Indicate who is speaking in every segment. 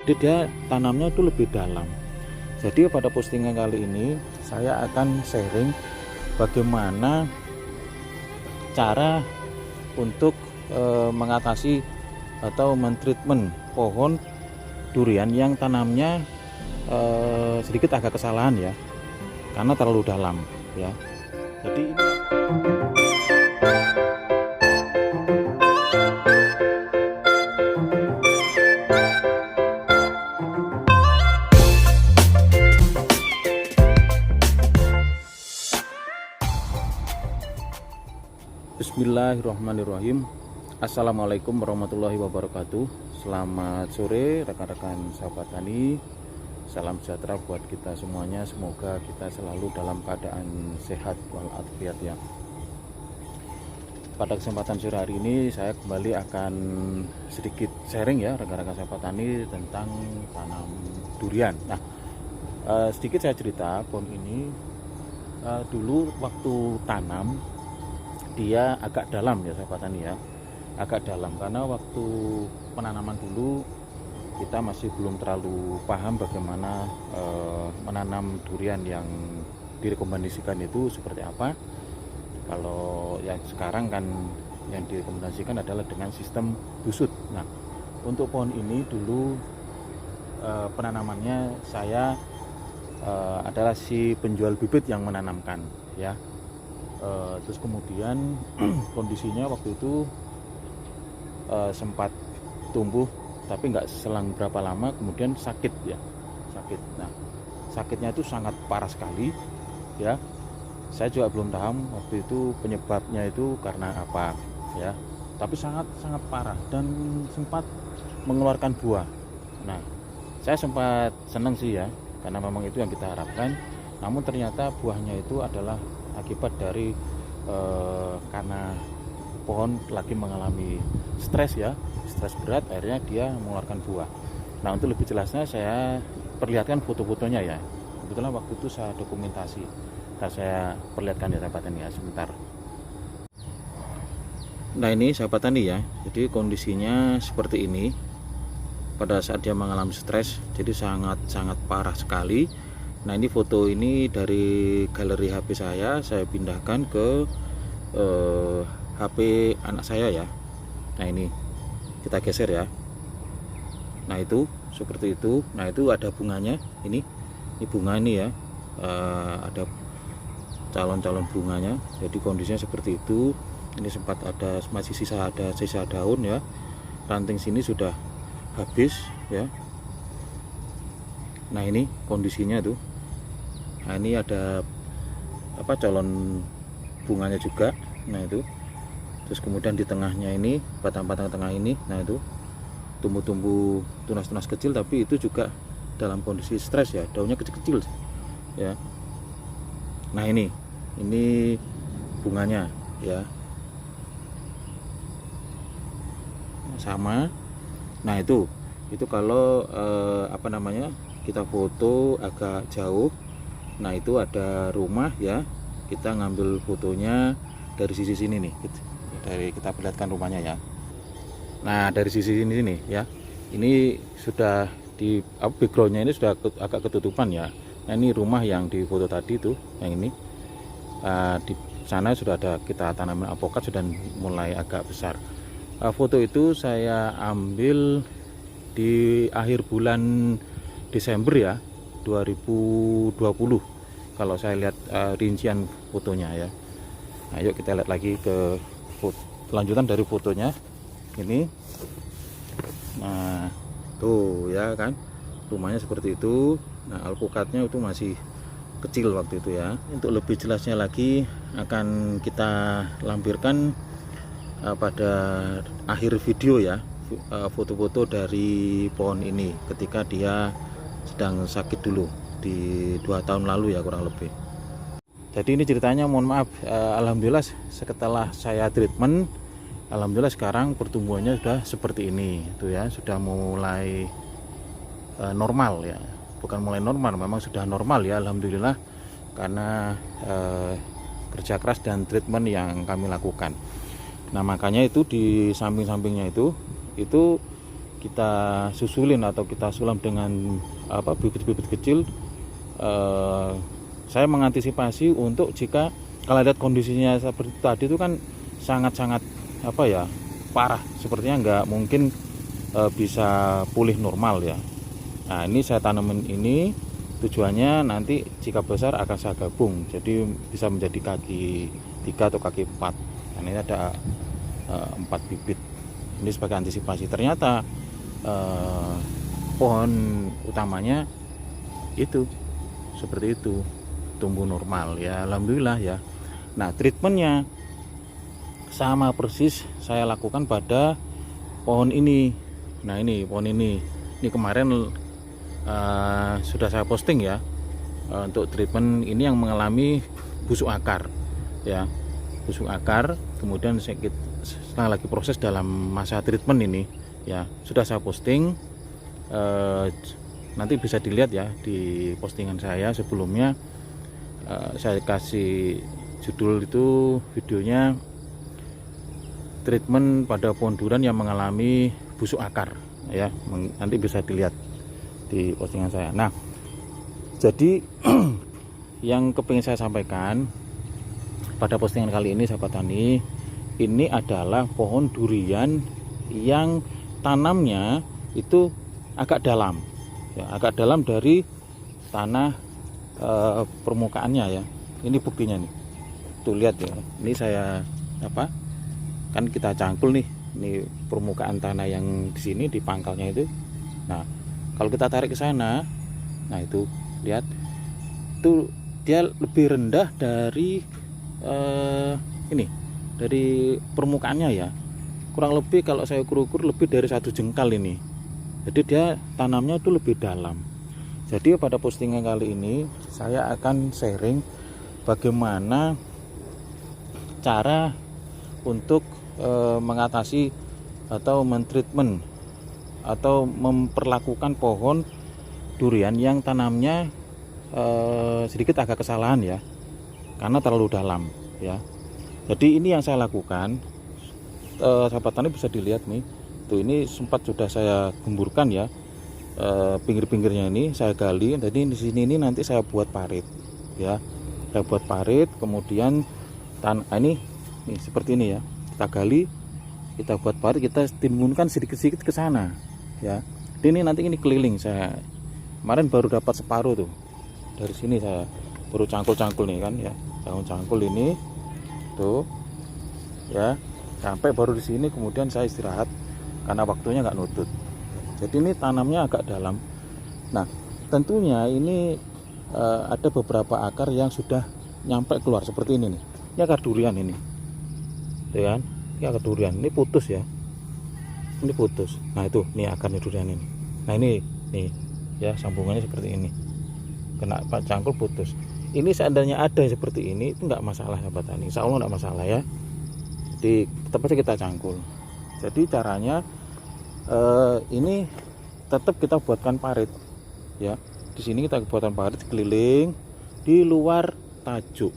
Speaker 1: dia tanamnya itu lebih dalam. Jadi pada postingan kali ini saya akan sharing bagaimana cara untuk mengatasi atau mentreatment pohon durian yang tanamnya sedikit agak kesalahan ya, karena terlalu dalam ya. Jadi ini Bismillahirrahmanirrahim. Assalamualaikum warahmatullahi wabarakatuh. Selamat sore rekan-rekan sahabat tani. Salam sejahtera buat kita semuanya. Semoga kita selalu dalam keadaan sehat walafiat ya. Pada kesempatan sore hari ini saya kembali akan sedikit sharing ya rekan-rekan sahabat tani tentang tanam durian. Nah, sedikit saya cerita pohon ini dulu waktu tanam dia agak dalam ya sahabat tani ya, agak dalam karena waktu penanaman dulu kita masih belum terlalu paham bagaimana menanam durian yang direkomendasikan itu seperti apa. Kalau yang sekarang kan yang direkomendasikan adalah dengan sistem busut. Nah, untuk pohon ini dulu penanamannya saya adalah si penjual bibit yang menanamkan ya. Terus kemudian kondisinya waktu itu sempat tumbuh tapi nggak selang berapa lama kemudian sakit ya, sakit. Nah, sakitnya itu sangat parah sekali ya. Saya juga belum tahu waktu itu penyebabnya itu karena apa ya, tapi sangat parah dan sempat mengeluarkan buah. Nah, saya sempat senang sih ya, karena memang itu yang kita harapkan. Namun ternyata buahnya itu adalah akibat dari karena pohon lagi mengalami stres ya, stres berat, akhirnya dia mengeluarkan buah. Nah, untuk lebih jelasnya saya perlihatkan foto-fotonya ya. Kebetulan waktu itu saya dokumentasi, saya perlihatkan ya sahabat tani ya sebentar. Nah, ini sahabat tani ya, jadi kondisinya seperti ini pada saat dia mengalami stres, jadi sangat parah sekali. Nah, ini foto ini dari galeri HP saya pindahkan ke HP anak saya ya. Nah, ini kita geser ya. Nah, itu seperti itu. Nah, itu ada bunganya. Ini bunga ini ya, ada calon-calon bunganya. Jadi kondisinya seperti itu. Ini sempat ada masih sisa daun ya. Ranting sini sudah habis ya. Nah, ini kondisinya tuh. Nah, ini ada apa, calon bunganya juga. Nah, itu terus kemudian di tengahnya ini, batang-batang tengah ini, nah itu tumbuh-tumbuh tunas-tunas kecil, tapi itu juga dalam kondisi stres ya, daunnya kecil-kecil ya. Nah, ini bunganya ya sama. Nah, itu kalau apa namanya, kita foto agak jauh. Nah, itu ada rumah ya, kita ngambil fotonya dari sisi sini nih, dari kita perlihatkan rumahnya ya. Nah, dari sisi sini nih ya, ini sudah di backgroundnya ini sudah agak ketutupan ya. Nah, ini rumah yang di foto tadi tuh, yang ini di sana sudah ada kita tanaman alpukat, sudah mulai agak besar. Foto itu saya ambil di akhir bulan Desember ya 2020 kalau saya lihat rincian fotonya ya. Nah, yuk kita lihat lagi ke lanjutan dari fotonya ini. Nah, tuh ya kan, rumahnya seperti itu. Nah, alpukatnya itu masih kecil waktu itu ya. Untuk lebih jelasnya lagi akan kita lampirkan pada akhir video ya, foto-foto dari pohon ini ketika dia sedang sakit dulu di 2 tahun lalu ya kurang lebih. Jadi ini ceritanya, mohon maaf, alhamdulillah setelah saya treatment, alhamdulillah sekarang pertumbuhannya sudah seperti ini itu ya, sudah mulai normal ya, bukan mulai normal, memang sudah normal ya, alhamdulillah, karena kerja keras dan treatment yang kami lakukan. Nah, makanya itu di samping-sampingnya itu kita susulin atau kita sulam dengan bibit-bibit kecil, saya mengantisipasi untuk jika kalau lihat kondisinya seperti tadi itu kan sangat-sangat parah, sepertinya nggak mungkin bisa pulih normal ya. Nah, ini saya tanamin ini tujuannya nanti jika besar akan saya gabung, jadi bisa menjadi kaki 3 atau kaki 4. Nah, ini ada 4 bibit. Ini sebagai antisipasi. Ternyata pohon utamanya itu seperti itu, tumbuh normal ya, alhamdulillah ya. Nah, treatmentnya sama persis saya lakukan pada pohon ini. Nah, ini pohon ini kemarin sudah saya posting ya, untuk treatment ini yang mengalami busuk akar ya, busuk akar. Kemudian setelah lagi proses dalam masa treatment ini ya, sudah saya posting, nanti bisa dilihat ya di postingan saya sebelumnya. Saya kasih judul itu videonya treatment pada pohon durian yang mengalami busuk akar ya, nanti bisa dilihat di postingan saya. Nah, jadi yang kepingin saya sampaikan pada postingan kali ini sahabat tani, ini adalah pohon durian yang tanamnya itu agak dalam ya, agak dalam dari tanah permukaannya ya. Ini buktinya nih, tuh lihat ya, ini saya kan kita cangkul nih, ini permukaan tanah yang di sini di pangkalnya itu. Nah, kalau kita tarik ke sana, nah itu lihat, tuh dia lebih rendah dari ini, dari permukaannya ya, kurang lebih kalau saya ukur lebih dari 1 jengkal ini. Jadi dia tanamnya itu lebih dalam. Jadi pada postingan kali ini saya akan sharing bagaimana cara untuk mengatasi atau mentreatment atau memperlakukan pohon durian yang tanamnya sedikit agak kesalahan ya, karena terlalu dalam ya. Jadi ini yang saya lakukan, sahabat tani bisa dilihat nih, tuh ini sempat sudah saya gemburkan ya, pinggir-pinggirnya ini saya gali. Jadi di sini ini nanti saya buat parit ya, saya buat parit, kemudian ini seperti ini ya, kita gali, kita buat parit, kita timbunkan sedikit-sedikit ke sana ya. Ini nanti ini keliling, saya kemarin baru dapat separuh tuh, dari sini saya baru cangkul-cangkul nih kan ya, cangkul ini tuh ya, sampai baru di sini, kemudian saya istirahat karena waktunya nggak nutut. Jadi ini tanamnya agak dalam. Nah, tentunya ini ada beberapa akar yang sudah nyampe keluar seperti ini nih. Ini akar durian ini, tuh kan? Ini akar durian, ini putus ya, ini putus. Nah itu, ini akarnya durian ini. Nah ini nih ya, sambungannya seperti ini, kena cangkul putus. Ini seandainya ada seperti ini, itu nggak masalah sahabat tani, insya Allah nggak masalah ya. Jadi tetap aja kita cangkul. Jadi caranya ini tetap kita buatkan parit ya. Di sini kita buatkan parit keliling di luar tajuk.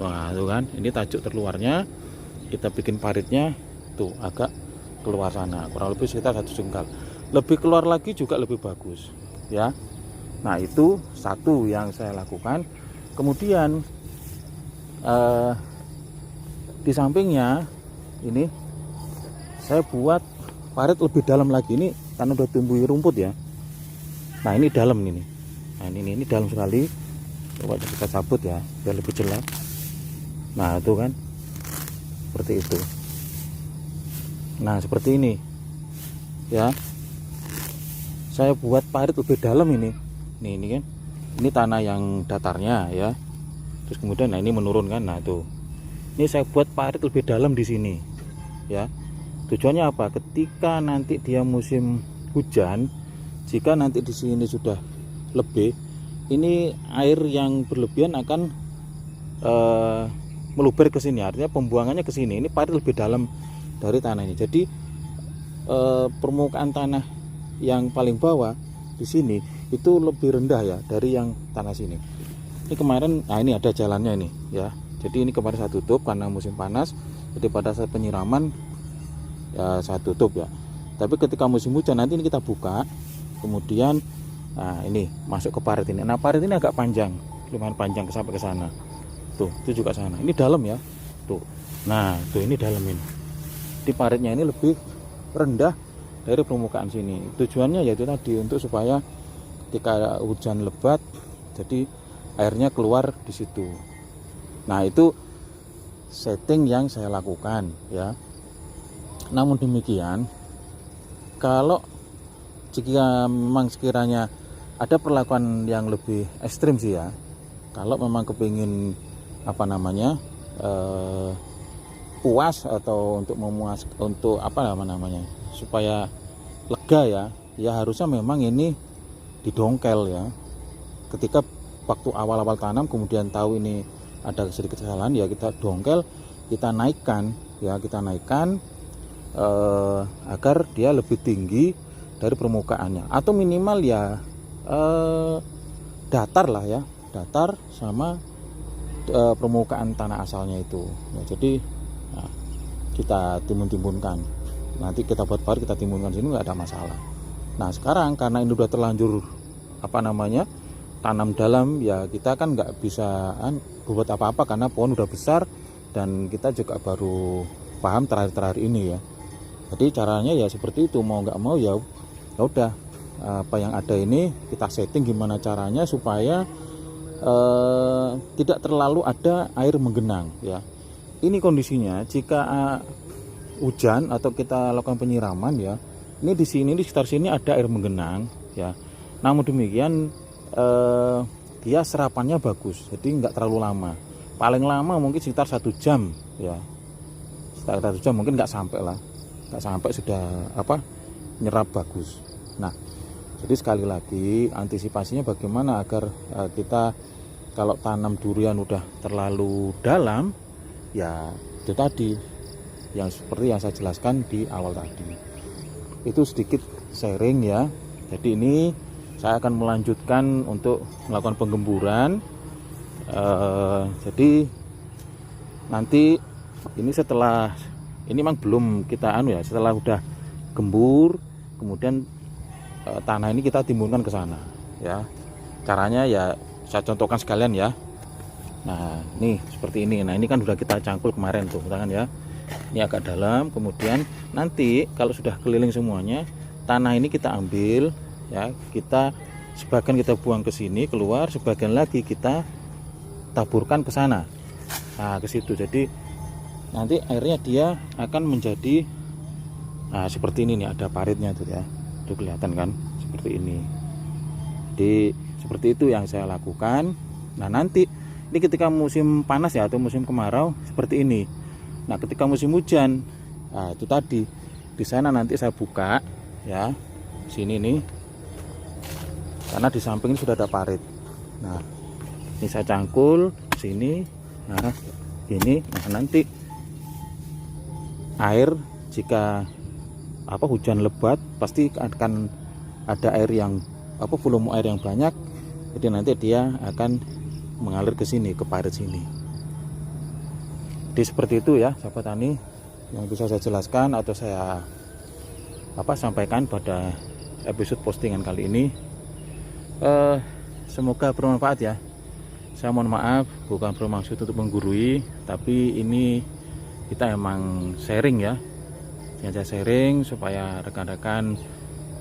Speaker 1: Nah itu kan, ini tajuk terluarnya, kita bikin paritnya tuh agak keluar sana, kurang lebih sekitar 1 jengkal. Lebih keluar lagi juga lebih bagus ya. Nah itu satu yang saya lakukan. Kemudian di sampingnya ini saya buat parit lebih dalam lagi, ini karena udah tumbuh rumput ya. Nah ini dalam ini, nah ini dalam sekali. Coba kita cabut ya biar lebih jelas. Nah itu kan seperti itu. Nah seperti ini ya, saya buat parit lebih dalam ini. Ini kan, ini tanah yang datarnya ya, terus kemudian nah ini menurun kan. Nah tuh, ini saya buat parit lebih dalam di sini ya. Tujuannya apa? Ketika nanti dia musim hujan, jika nanti di sini sudah lebih, ini air yang berlebihan akan meluber ke sini, artinya pembuangannya ke sini. Ini parit lebih dalam dari tanah ini. Jadi permukaan tanah yang paling bawah di sini itu lebih rendah ya dari yang tanah sini. Ini kemarin, nah ini ada jalannya ini ya. Jadi ini kemarin saya tutup karena musim panas. Jadi pada saat penyiraman ya saya tutup ya. Tapi ketika musim hujan nanti ini kita buka, kemudian nah ini masuk ke parit ini. Nah parit ini agak panjang, lumayan panjang sampai ke sana. Tuh, itu juga sana. Ini dalam ya. Tuh. Nah, tuh ini dalam ini. Di paritnya ini lebih rendah dari permukaan sini. Tujuannya yaitu tadi untuk supaya ketika hujan lebat, jadi airnya keluar di situ. Nah, itu setting yang saya lakukan ya. Namun demikian, kalau jika memang sekiranya ada perlakuan yang lebih ekstrim sih ya, kalau memang kepingin apa namanya puas atau untuk memuas untuk apa namanya supaya lega ya, ya harusnya memang ini didongkel ya. Ketika waktu awal-awal tanam kemudian tahu ini ada sedikit kesalahan ya, kita dongkel, kita naikkan ya, kita naikkan agar dia lebih tinggi dari permukaannya, atau minimal ya datar lah ya, datar sama permukaan tanah asalnya itu ya. Jadi nah, kita timbun-timbunkan, nanti kita buat parit, kita timbunkan sini nggak ada masalah. Nah sekarang karena ini udah terlanjur apa namanya tanam dalam ya, kita kan nggak bisa buat apa-apa karena pohon udah besar dan kita juga baru paham terakhir-terakhir ini ya. Jadi caranya ya seperti itu, mau nggak mau ya udah apa yang ada ini kita setting gimana caranya supaya tidak terlalu ada air menggenang ya. Ini kondisinya jika hujan atau kita lakukan penyiraman ya, ini di sini di sekitar sini ada air menggenang ya. Namun demikian dia serapannya bagus, jadi nggak terlalu lama. Paling lama mungkin sekitar 1 jam ya, sekitar 1 jam mungkin nggak sampai lah, nggak sampai sudah apa nyerap bagus. Nah jadi sekali lagi antisipasinya bagaimana agar kita kalau tanam durian udah terlalu dalam ya, itu tadi yang seperti yang saya jelaskan di awal tadi. Itu sedikit sharing ya. Jadi ini saya akan melanjutkan untuk melakukan penggemburan. Jadi nanti ini setelah ini memang belum kita ya, setelah udah gembur kemudian tanah ini kita timbunkan ke sana ya. Caranya ya saya contohkan sekalian ya. Nah ini seperti ini. Nah ini kan udah kita cangkul kemarin tuh tangan ya, ini agak dalam. Kemudian nanti kalau sudah keliling semuanya, tanah ini kita ambil ya, kita sebagian kita buang ke sini keluar, sebagian lagi kita taburkan ke sana, nah ke situ. Jadi nanti airnya dia akan menjadi seperti ini nih, ada paritnya tuh ya, tuh kelihatan kan seperti ini. Jadi seperti itu yang saya lakukan. Nah nanti ini ketika musim panas ya atau musim kemarau seperti ini. Nah ketika musim hujan, nah itu tadi di sana nanti saya buka ya, sini nih, karena di samping ini sudah ada parit. Nah ini saya cangkul sini, nah ini. Nah nanti air jika hujan lebat pasti akan ada air yang volume air yang banyak, jadi nanti dia akan mengalir ke sini, ke parit sini. Jadi seperti itu ya sahabat tani yang bisa saya jelaskan atau saya sampaikan pada episode postingan kali ini. Semoga bermanfaat ya. Saya mohon maaf bukan bermaksud untuk menggurui, tapi ini kita emang sharing ya, sengaja sharing supaya rekan-rekan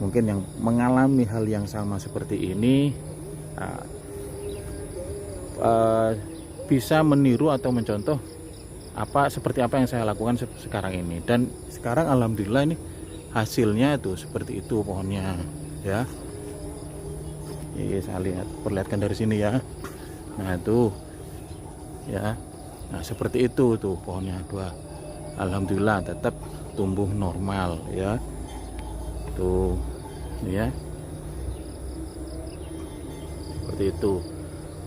Speaker 1: mungkin yang mengalami hal yang sama seperti ini bisa meniru atau mencontoh seperti apa yang saya lakukan sekarang ini. Dan sekarang alhamdulillah ini hasilnya itu seperti itu pohonnya ya. Ini saya perlihatkan dari sini ya. Nah itu ya, nah seperti itu tuh pohonnya dua. Alhamdulillah tetap tumbuh normal ya. Tuh ya, seperti itu.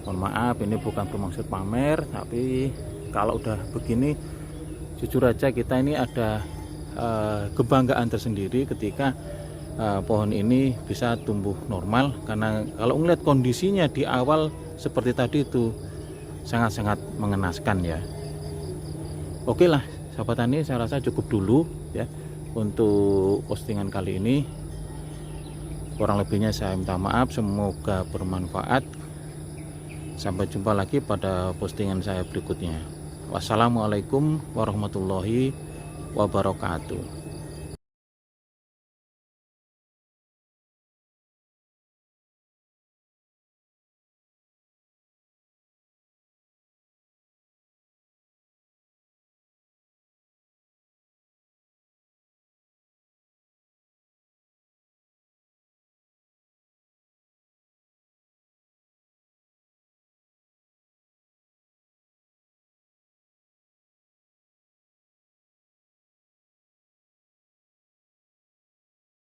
Speaker 1: Mohon maaf ini bukan bermaksud pamer, tapi kalau udah begini jujur aja kita ini ada kebanggaan tersendiri ketika pohon ini bisa tumbuh normal. Karena kalau ngeliat kondisinya di awal seperti tadi itu sangat-sangat mengenaskan ya. Oke lah sahabat tani, saya rasa cukup dulu ya untuk postingan kali ini. Kurang lebihnya saya minta maaf, semoga bermanfaat. Sampai jumpa lagi pada postingan saya berikutnya. Wassalamualaikum warahmatullahi wabarakatuh.